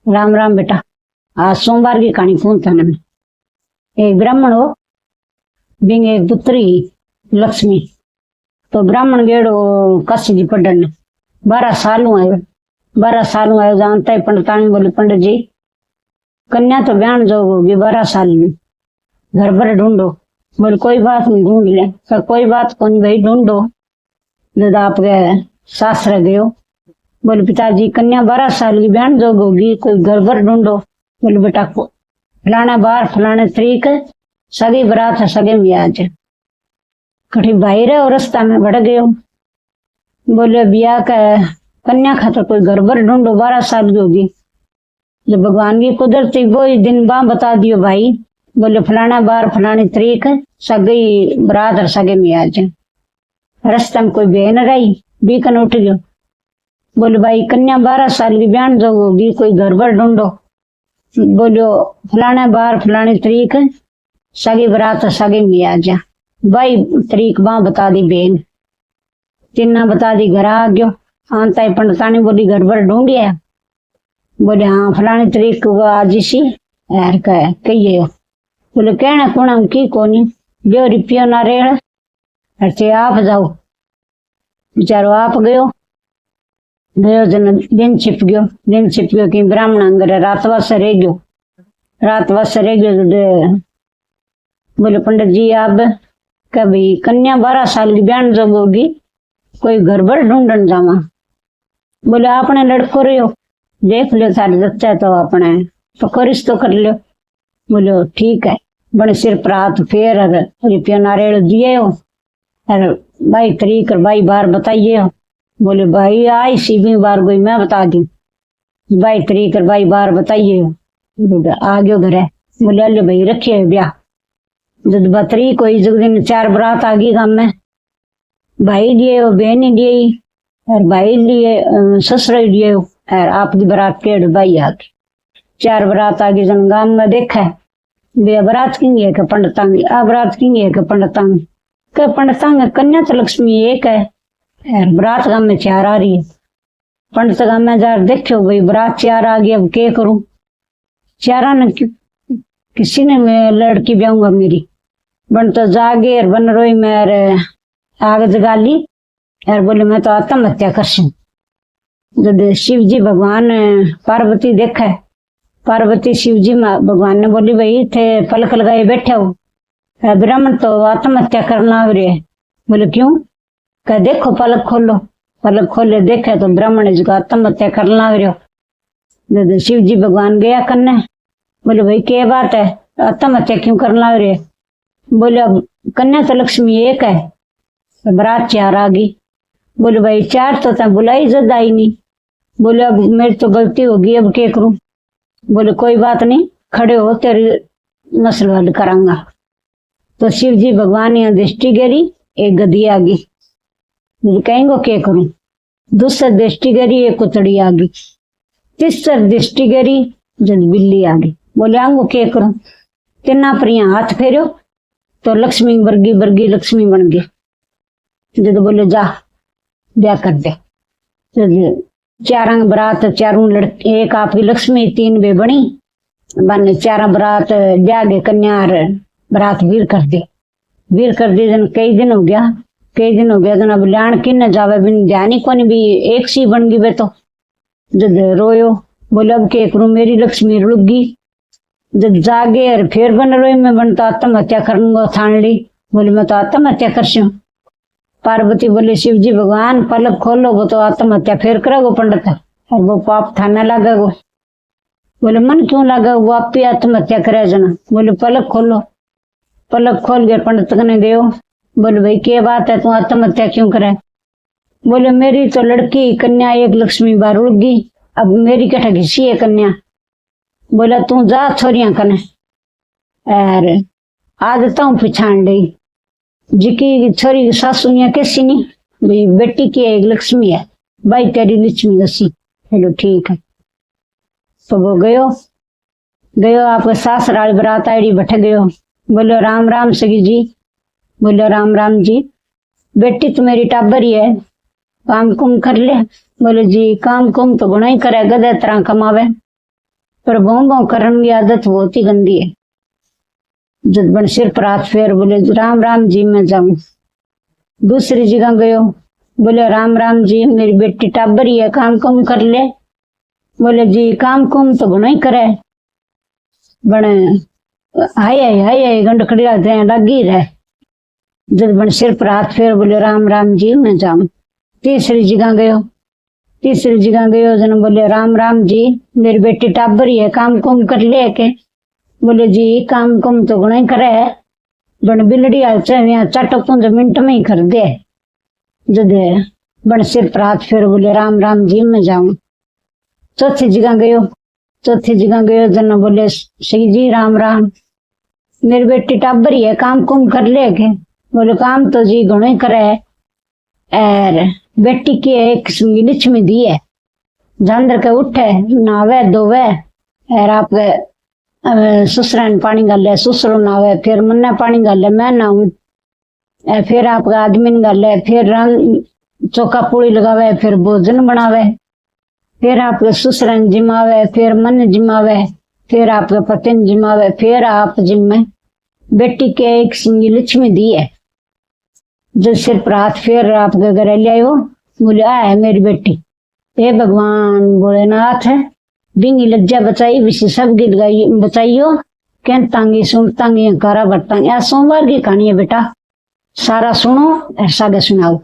राम राम बेटा। आज सोमवार की कहानी सुनता ने। एक ब्राह्मण हो, बिंग एक पुत्री लक्ष्मी। तो ब्राह्मण गेड़ो काशी जी पढ़ने 12 साल आयो। 12 साल आयो जानता है पंडितानी बोले पंडित जी कन्या तो ब्यान जो होगी 12 साल में, घर पर ढूंढो। बोले कोई बात नहीं ढूंढ ले। पर कोई बात कौन भाई ढूंढो। जब आपके शास्त्र गयो बोले पिताजी कन्या 12 साल की ब्यान जोग होगी, कोई घर पर ढूंढो। बोले बेटा फलाना बार फलाने तरीक सगी बरात है, सगे में आज कठी भाई रहे और रास्ता में बढ़ गयो। बोले बिया का कन्या खातर कोई घर पर ढूंढो, 12 साल की होगी। जब भगवान की कुदरती वो ही दिन बाँ बता दियो भाई। बोले फलाना बार फलानी तरीक सगी बरात और सगे में आज। रास्ता में कोई बहन रही बीकन उठ गयो। बोले भाई कन्या 12 साल की ब्यान जो होगी, कोई घर पर ढूंढो। बोलो फलाना बार फलानी तरीक सगी बरात सगे में आ जा। भाई तरीक वहां बता दी बहन, चिन्ना बता दी, घर आ गयो। आंता ही पंडितानी बोली घर पर ढूंढिया। बोले हाँ फलानी तरीक को आज सी यार कहिए। बोले कहना कौन की कोनी जो रिपियो ना रेड़ अच्छे आप जाओ। बेचारो आप गयो जन दिन छिप गयो कि ब्राह्मण अंगर रात वास रह गयो। बोले पंडित जी आप कभी कन्या 12 साल की ब्यान जब होगी, कोई घर पर ढूंढन जावा। बोले आपने लड़को रहो देख लो सारे बच्चा तो अपने तो कोरिश तो कर लो। बोलो ठीक है। बड़े सिर पर हाथ फेर रुपया नारियल दिए हो और भाई तरीक और भाई बार बताइए हो। बोले भाई आई सीधी बार कोई मैं बता दी, भाई तरीक और भाई बार बताइए हो। आ गयो घर है। बोले अल्ले भाई रखिए ब्याह। जब बतरी कोई जग दिन 4 बरात आ गई गांव में, भाई लिए हो बहन लिए और भाई लिए ससुर लिए हो और आपकी बरात केड़ भाई आ गई। 4 बरात आ गई जन गांव में देखा बे बरात किंग है पंडितांगी, आ बरात किंग है पंडितांगी पंडितांग कन्या तो लक्ष्मी एक है और बरात गांव में 4 आ रही है। पंडित गांव में जा देखो भाई बरात 4 आ गई, अब क्या करूं। 4 ने किसी ने मैं लड़की ब्याऊंगा मेरी बन तो जागे और बन रोई मैं आग जगा ली और बोले मैं तो आत्महत्या कर सी। जब शिव जी भगवान पार्वती देखा, पार्वती शिव जी भगवान ने बोली भाई थे पलक लगाए बैठे हो, ब्राह्मण तो आत्महत्या करना हो रही है। बोले क्यों? कह देखो पलक खोलो। पलक खोले देखे तो ब्राह्मण इसको आत्महत्या करना हो रही। शिव जी भगवान गया करने। बोले भाई क्या बात है, आत्महत्या क्यों करना हो रही है? बोले अब कन्या तो लक्ष्मी एक है, बरात 4 आ गई। बोले भाई 4 तो बुलाई जद आई नहीं। बोले अब मेरी तो गलती होगी, अब क्या करूं। बोले कोई बात नहीं, खड़े हो तेरी नस्ल हल करांगा। तो शिव जी भगवान यहाँ दृष्टि गिरी, एक गधी आ गई। कहेंगे क्या करूं। दूसरी दृष्टि गिरी, एक कुतड़ी आ गई। तीसरी दृष्टि गिरी, जब बिल्ली आ गई। बोले आंगो क्या करूं। तिना पर यहाँ हाथ फेरो तो लक्ष्मी वर्गी वर्गी लक्ष्मी बन गई। जब बोले जा ब्याह कर दे। तो 4 बरात 4 लड़के, एक आपकी लक्ष्मी 3 बे बनी बन 4 बरात जागे कन्या बरात वीर कर दी। जन कई दिन हो गया जन अब लाण किन जावे बिन ध्यान ही कोनी भी एक सी बन गई बे। तो जब रोयो बोले अब क्या करूं, मेरी लक्ष्मी रुड़गी। जब जागे और फिर बन रोई मैं बनता आत्महत्या करूंगा ठान ली। बोले मैं तो आत्महत्या कर सी। पार्वती बोले शिव जी भगवान पलक खोलो, वो तो आत्महत्या फिर करेगो पंडित और वो पाप थाने लगेगो। बोले मन क्यों लगा, वो आप ही आत्महत्या करे जना। बोले पलक खोलो। पलक खोल गए पंडित ने गयो। बोले भाई क्या बात है, तू आत्महत्या क्यों करे। बोले मेरी तो लड़की कन्या एक लक्ष्मी बार उड़ गई, अब मेरी कटा घिसी है कन्या। बोला तू जा छोरियां कने और आज ताऊ पिछाण ली जिकी छोरी की सासुनिया कैसी नहीं भाई बेटी की एक लक्ष्मी है, भाई तेरी लक्ष्मी दसी। चलो ठीक है। तो वो गयो आपका सासराल बरात आईडी बैठ गयो। बोलो राम राम सगी जी। बोलो राम राम जी। बेटी तो मेरी टाबर ही है, काम कुम कर ले। बोले जी काम कुम तो गुना ही करे, गधे तरह कमावे। पर भों भों करने की आदत बहुत ही गंदी है। जब बन सिर पर हाथ फेर बोले राम राम जी मैं जाऊं। दूसरी जगह गयो, बोले राम राम जी मेरी बेटी टाबरी है, काम कम कर ले। बोले जी काम कुम तो घणो ही करे, बने हाय गंडकड़ी लगी रहे। जब बन सिर पर हाथ फेर बोले राम राम जी मैं जाऊं। तीसरी जगह गयो जन बोले राम राम जी मेरी बेटी टाबरी है, काम कुम कर ले के। बोले जी काम कुम तो घणो ही करे, बन बिलड़ी हाल चट पुंज मिनट में ही कर दे। जब बन सिर पर हाथ फेर बोले राम राम जी मैं जाऊं। चौथी जगह गयो जन बोले श्री जी राम राम मेरी बेटी टाबरी है, काम कुम कर ले के। बोले काम तो जी घणो ही करे, और बेटी की एक किस्म लक्ष्मी दी है, जानदर के उठे नावे धोवे और आपके ससुरा ने पानी गाले, ससुरो नावे, फिर मन्ने पानी गाले, मैं नहाऊं, फिर आपका आदमी ने गाले, फिर चौका पूड़ी लगावे, फिर भोजन बनावे, फिर आपके ससुरा ने जिमावे, फिर मन जिमावे, फिर आपके पति ने जिमावे, फिर आप जिम्मे। बेटी के एक सिंगी लक्ष्मी दी है। जब सिर पर हाथ फेर आपके घर ले आयो, बोले आ है मेरी बेटी। हे भगवान भोलेनाथ बिंगी लज्जा बचाई, विषय सब गीत गाई बचाइयो, कहतांगी सुनतांगी कारा बरतांगी। आज सोमवार की कहानी है बेटा, सारा सुनो और सागे सुनाओ।